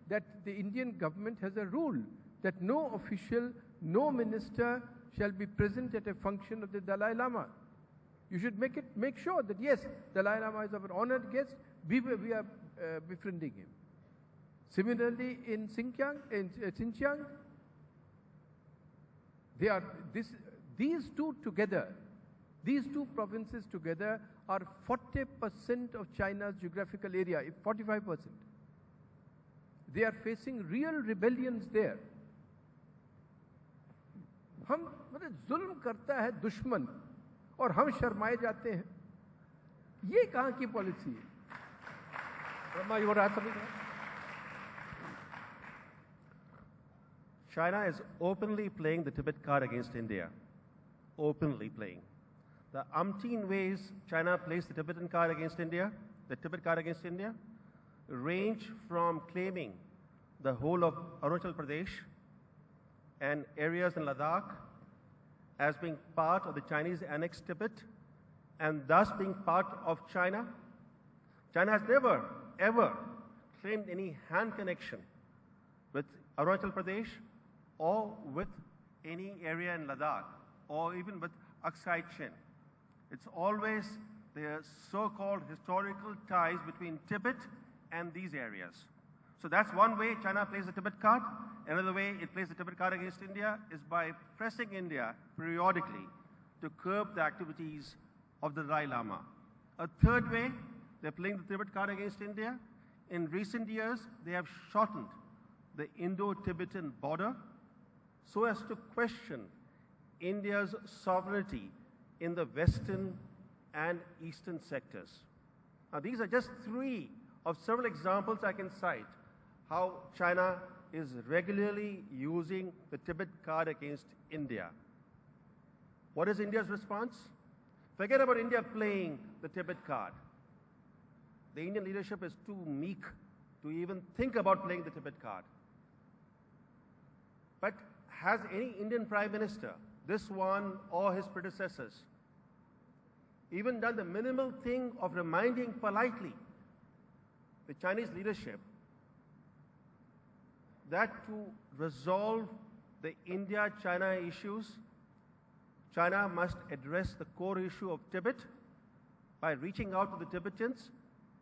that the Indian government has a rule that no official, no minister shall be present at a function of the Dalai Lama. You should make sure that yes, Dalai Lama is our honored guest. We are befriending him. Similarly, in Xinjiang, these two together, these two provinces together are 40% of China's geographical area, 45%. They are facing real rebellions there. हम मतलब जुल्म करता है दुश्मन और हम शर्माए जाते हैं. ये कहाँ की पॉलिसी है? Brahma, you want to add something? China is openly playing the Tibet card against India. Openly playing. The umpteen ways China plays the Tibetan card against India, the Tibet card against India, range from claiming the whole of Arunachal Pradesh and areas in Ladakh as being part of the Chinese annexed Tibet and thus being part of China. China has never, ever claimed any hand connection with Arunachal Pradesh or with any area in Ladakh or even with Aksai Chin. It's always the so-called historical ties between Tibet and these areas. So that's one way China plays the Tibet card. Another way it plays the Tibet card against India is by pressing India periodically to curb the activities of the Dalai Lama. A third way they're playing the Tibet card against India. In recent years, they have shortened the Indo-Tibetan border so as to question India's sovereignty in the western and eastern sectors. Now, these are just three of several examples I can cite how China is regularly using the Tibet card against India. What is India's response? Forget about India playing the Tibet card. The Indian leadership is too meek to even think about playing the Tibet card. But has any Indian Prime Minister, this one or his predecessors, even done the minimal thing of reminding politely the Chinese leadership that to resolve the India-China issues, China must address the core issue of Tibet by reaching out to the Tibetans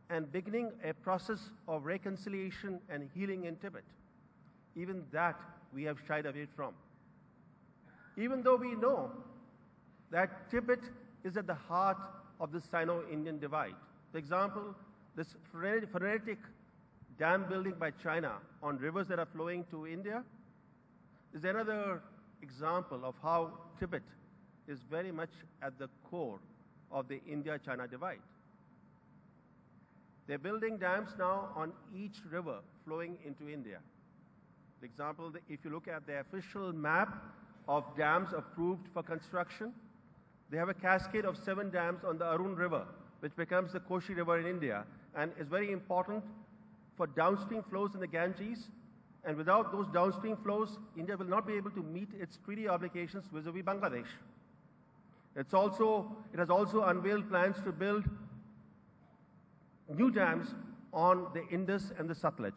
and beginning a process of reconciliation and healing in Tibet. Even that we have shied away from. Even though we know that Tibet is at the heart of the Sino-Indian divide. For example, this frenetic dam building by China on rivers that are flowing to India is another example of how Tibet is very much at the core of the India-China divide. They're building dams now on each river flowing into India. For example, if you look at the official map of dams approved for construction, they have a cascade of 7 dams on the Arun River, which becomes the Koshi River in India, and is very important for downstream flows in the Ganges. And without those downstream flows, India will not be able to meet its treaty obligations vis-a-vis Bangladesh. It has also unveiled plans to build new dams on the Indus and the Satluj.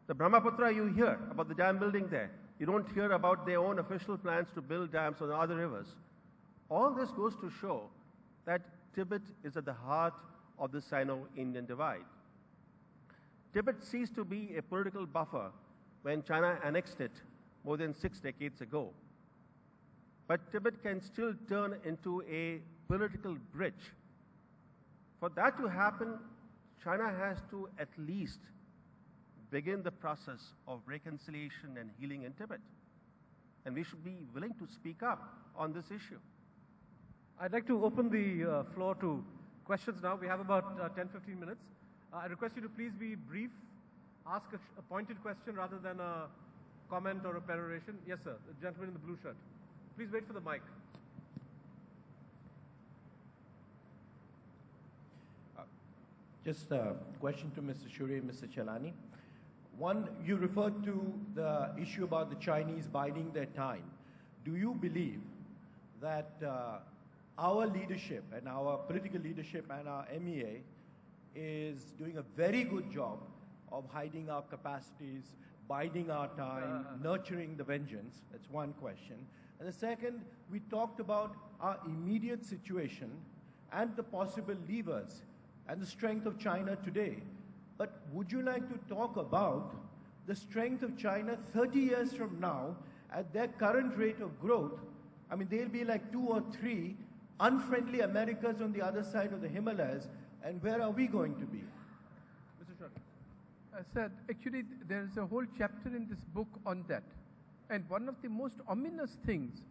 The Brahmaputra, you hear about the dam building there. You don't hear about their own official plans to build dams on other rivers. All this goes to show that Tibet is at the heart of the Sino-Indian divide. Tibet ceased to be a political buffer when China annexed it more than 6 decades ago. But Tibet can still turn into a political bridge. For that to happen, China has to at least begin the process of reconciliation and healing in Tibet. And we should be willing to speak up on this issue. I'd like to open the floor to questions now. We have about 10-15 minutes. I request you to please be brief, ask a pointed question rather than a comment or a peroration. Yes, sir, the gentleman in the blue shirt. Please wait for the mic. Just a question to Mr. Shurey and Mr. Chelani. One, you referred to the issue about the Chinese biding their time. Do you believe that our leadership and our political leadership and our MEA is doing a very good job of hiding our capacities, biding our time, nurturing the vengeance? That's one question. And the second, we talked about our immediate situation and the possible levers and the strength of China today. But would you like to talk about the strength of China 30 years from now at their current rate of growth? I mean, there'll be like 2 or 3 unfriendly Americas on the other side of the Himalayas, and where are we going to be? Mr. Shah. I said, actually, there is a whole chapter in this book on that. And one of the most ominous things,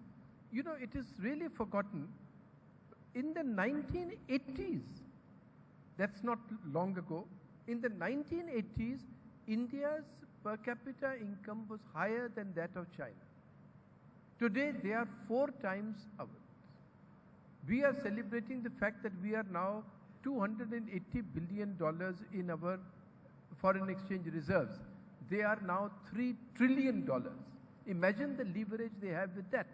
you know, it is really forgotten. In the 1980s, that's not long ago, in the 1980s, India's per capita income was higher than that of China. Today, they are 4 times ours. We are celebrating the fact that we are now $280 billion in our foreign exchange reserves. They are now $3 trillion. Imagine the leverage they have with that.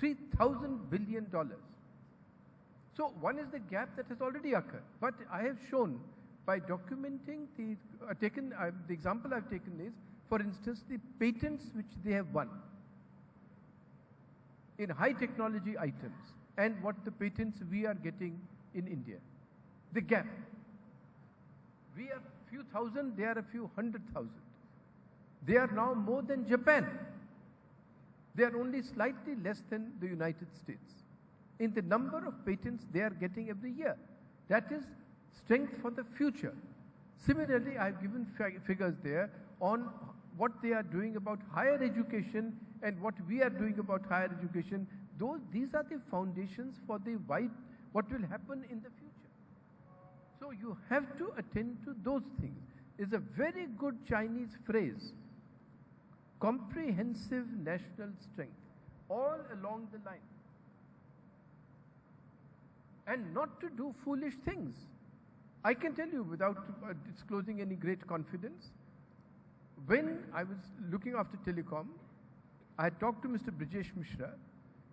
$3,000 billion. So one is the gap that has already occurred. But I have shown by documenting the example I've taken is, for instance, the patents which they have won in high technology items and what the patents we are getting in India. The gap. We are a few thousand, they are a few 100,000. They are now more than Japan. They are only slightly less than the United States in the number of patents they are getting every year. That is strength for the future. Similarly, I've given figures there on what they are doing about higher education and what we are doing about higher education. These are the foundations for what will happen in the future. So you have to attend to those things. It's a very good Chinese phrase, comprehensive national strength, all along the line. And not to do foolish things. I can tell you without disclosing any great confidence, when I was looking after telecom, I talked to Mr. Brijesh Mishra,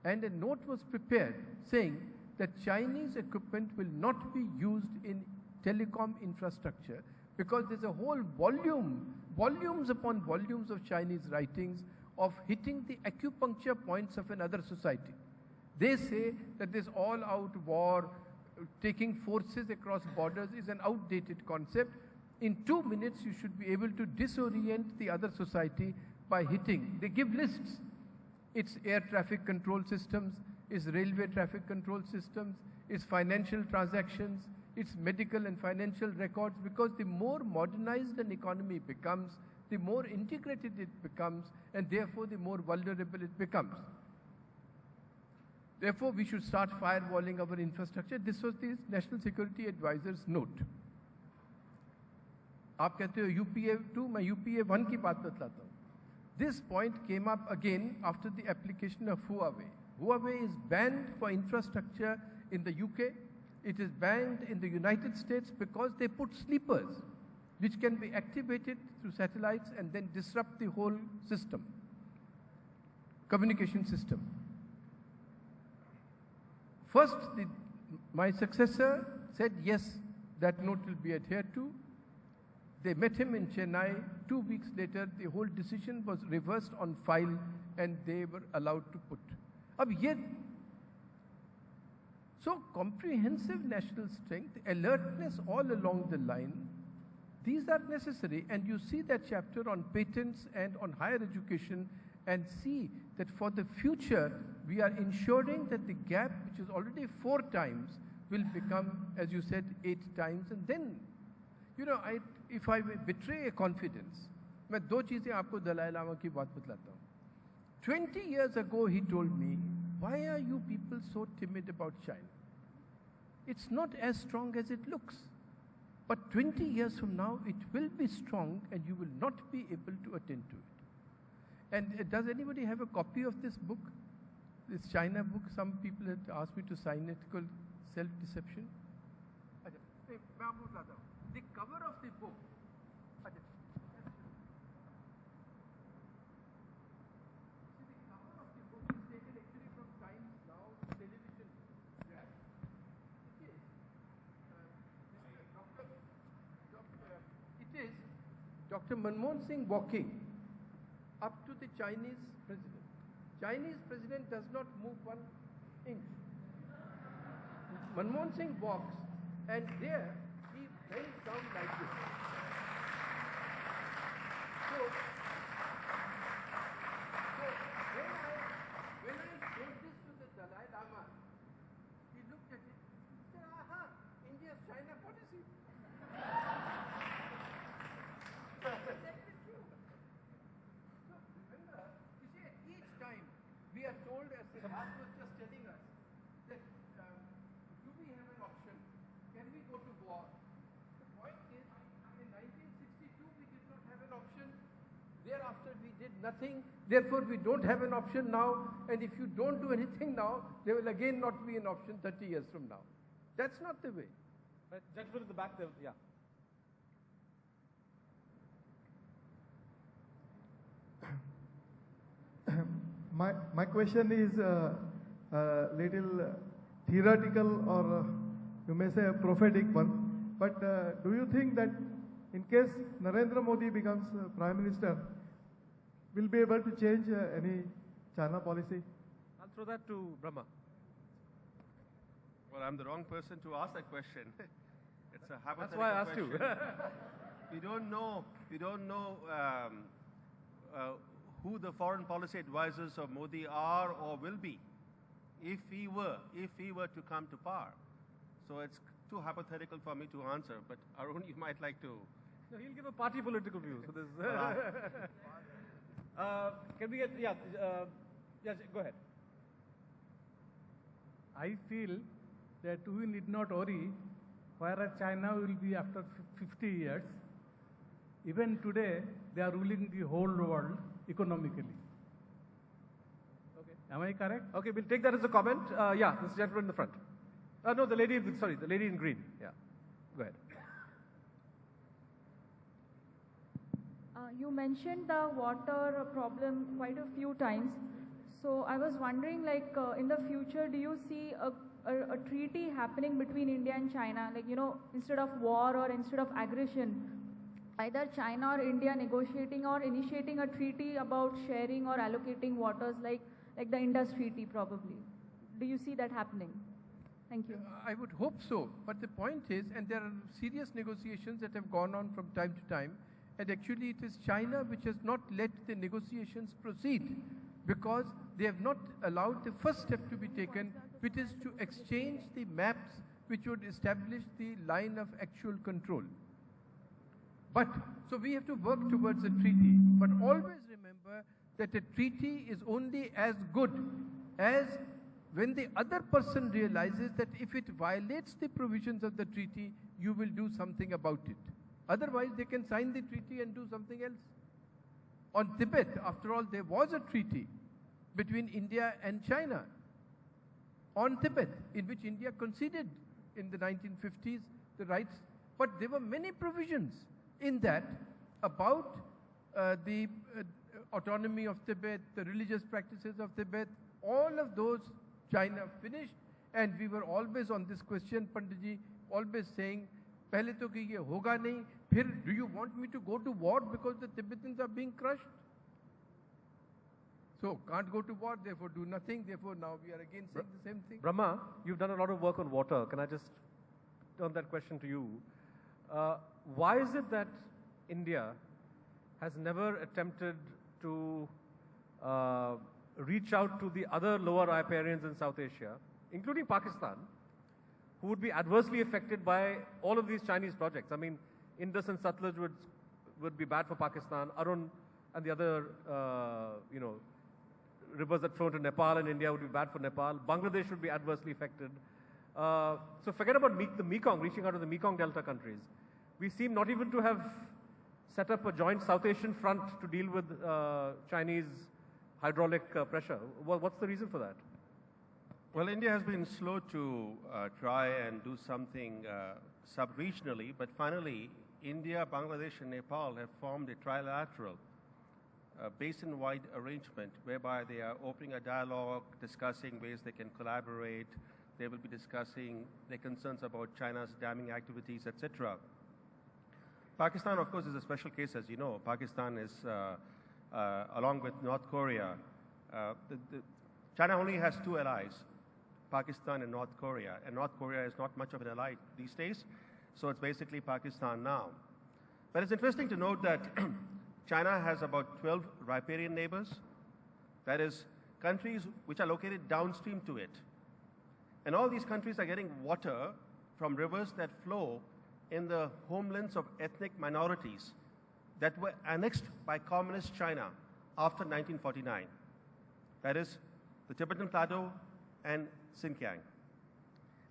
and a note was prepared saying that Chinese equipment will not be used in telecom infrastructure because there's a whole volumes upon volumes of Chinese writings of hitting the acupuncture points of another society. They say that this all-out war, taking forces across borders is an outdated concept. In 2 minutes, you should be able to disorient the other society by hitting. They give lists. It's air traffic control systems, it's railway traffic control systems, it's financial transactions, it's medical and financial records, because the more modernized an economy becomes, the more integrated it becomes, and therefore the more vulnerable it becomes. Therefore, we should start firewalling our infrastructure. This was the National Security Advisor's note. आप कहते हो UPA 2, मैं UPA 1 की बात बतलाता हूँ. This point came up again after the application of Huawei. Huawei is banned for infrastructure in the UK. It is banned in the United States because they put sleepers, which can be activated through satellites and then disrupt the whole system, communication system. First, my successor said, yes, that note will be adhered to. They met him in Chennai. 2 weeks later, the whole decision was reversed on file and they were allowed to put. So comprehensive national strength, alertness all along the line, these are necessary. And you see that chapter on patents and on higher education and see that for the future, we are ensuring that the gap, which is already 4 times, will become, as you said, 8 times. And then, you know, if I betray a confidence, मैं 2 चीजें आपको दलाई लामा की बात बतलाता हूँ. 20 years ago, he told me, why are you people so timid about China? It's not as strong as it looks. But 20 years from now, it will be strong and you will not be able to attend to it. And does anybody have a copy of this book? This China book? Some people had asked me to sign it, called Self-Deception. The cover of the book. Dr. Manmohan Singh walking up to the Chinese president. Chinese president does not move 1 inch. Manmohan Singh walks, and there he bends down like this. So when I showed this to the Dalai Lama, he looked at it and said, aha, India's China policy. That's exactly true. So remember, you see, at each time we are told, as Siddharth was just telling us, that do we have an option? Can we go to war? The point is, in 1962 we did not have an option. Thereafter we did nothing. Therefore we don't have an option now. And if you don't do anything now, there will again not be an option 30 years from now. That's not the way. Right, gentleman at the back there, yeah. My question is little theoretical, or you may say a prophetic one. But do you think that in case Narendra Modi becomes Prime Minister, will be able to change any China policy? I'll throw that to Brahma. Well, I'm the wrong person to ask that question. It's a hypothetical That's why I asked question. you. We don't know who the foreign policy advisors of Modi are or will be if he were to come to power. So it's too hypothetical for me to answer. But Arun, you might like to. No, he'll give a party political view. So this. Can we get yes? Go ahead. I feel that we need not worry where China will be after 50 years. Even today, they are ruling the whole world economically. Okay. Am I correct? Okay, we'll take that as a comment. Yeah, this gentleman in the front. No, the lady in green. Yeah, go ahead. You mentioned the water problem quite a few times. So I was wondering, like, in the future, do you see a treaty happening between India and China? Like, you know, instead of war or instead of aggression, either China or India negotiating or initiating a treaty about sharing or allocating waters, like the Indus Treaty probably. Do you see that happening? Thank you. I would hope so. But the point is, and there are serious negotiations that have gone on from time to time, and actually it is China which has not let the negotiations proceed, because they have not allowed the first step to be taken, which is to exchange the maps which would establish the line of actual control. But, so we have to work towards a treaty, but always remember that a treaty is only as good as when the other person realizes that if it violates the provisions of the treaty, you will do something about it. Otherwise, they can sign the treaty and do something else. On Tibet, after all, there was a treaty between India and China on Tibet, in which India conceded in the 1950s the rights, but there were many provisions in that about the autonomy of Tibet, the religious practices of Tibet. All of those China finished, and we were always on this question, Panditji, always saying, "Pehle to ki ye hoga nahi, phir do you want me to go to war because the Tibetans are being crushed?" So can't go to war, therefore do nothing. Therefore now we are again saying the same thing. Brahma, you've done a lot of work on water. Can I just turn that question to you? Why is it that India has never attempted to reach out to the other lower riparians in South Asia, including Pakistan, who would be adversely affected by all of these Chinese projects? I mean, Indus and Satluj would be bad for Pakistan. Arun and the other, rivers that flow into Nepal and India would be bad for Nepal. Bangladesh would be adversely affected. So forget about the Mekong, reaching out to the Mekong Delta countries. We seem not even to have set up a joint South Asian front to deal with Chinese hydraulic pressure. What's the reason for that? Well, India has been slow to try and do something sub-regionally, but finally, India, Bangladesh, and Nepal have formed a trilateral basin-wide arrangement whereby they are opening a dialogue, discussing ways they can collaborate. They will be discussing their concerns about China's damming activities, etc. Pakistan, of course, is a special case, as you know. Pakistan is, along with North Korea, China only has two allies, Pakistan and North Korea. And North Korea is not much of an ally these days, so it's basically Pakistan now. But it's interesting to note that China has about 12 riparian neighbors, that is, countries which are located downstream to it. And all these countries are getting water from rivers that flow in the homelands of ethnic minorities that were annexed by communist China after 1949. That is, the Tibetan Plateau and Xinjiang.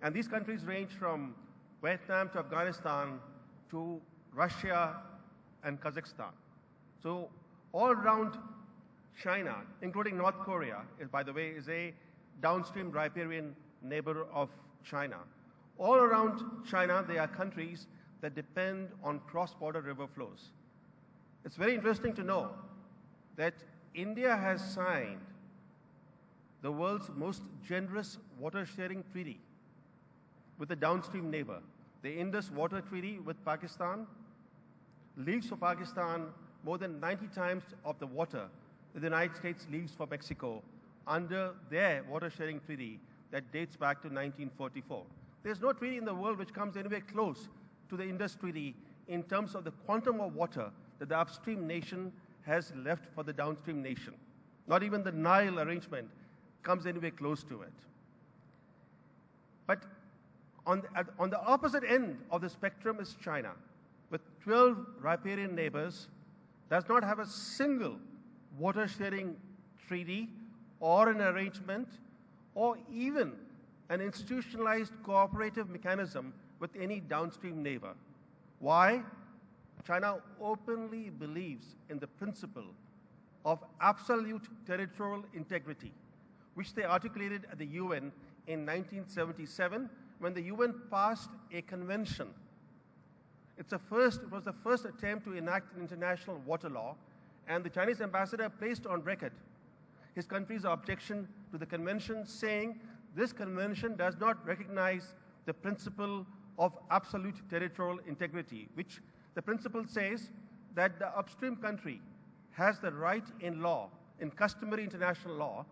And these countries range from Vietnam to Afghanistan to Russia and Kazakhstan. So all around China, including North Korea, by the way, is a downstream riparian neighbor of China. All around China, there are countries that depend on cross-border river flows. It's very interesting to know that India has signed the world's most generous water-sharing treaty with a downstream neighbor. The Indus Water Treaty with Pakistan leaves for Pakistan more than 90 times of the water that the United States leaves for Mexico under their water-sharing treaty that dates back to 1944. There's no treaty in the world which comes anywhere close to the Indus Treaty in terms of the quantum of water that the upstream nation has left for the downstream nation. Not even the Nile arrangement comes anywhere close to it. But on the opposite end of the spectrum is China, with 12 riparian neighbors, does not have a single water-sharing treaty or an arrangement or even an institutionalized cooperative mechanism with any downstream neighbor. Why? China openly believes in the principle of absolute territorial integrity, which they articulated at the UN in 1977 when the UN passed a convention. It was the first attempt to enact an international water law, and the Chinese ambassador placed on record his country's objection to the convention, saying this convention does not recognize the principle of absolute territorial integrity, which the principle says that the upstream country has the right in law, in customary international law,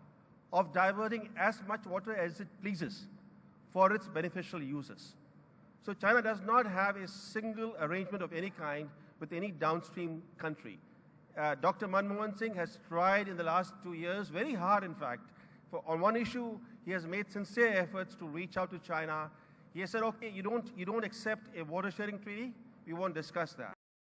of diverting as much water as it pleases for its beneficial uses. So China does not have a single arrangement of any kind with any downstream country. Dr. Manmohan Singh has tried in the last 2 years, very hard in fact, on one issue he has made sincere efforts to reach out to China. He has said, okay, you don't accept a water sharing treaty, we won't discuss that.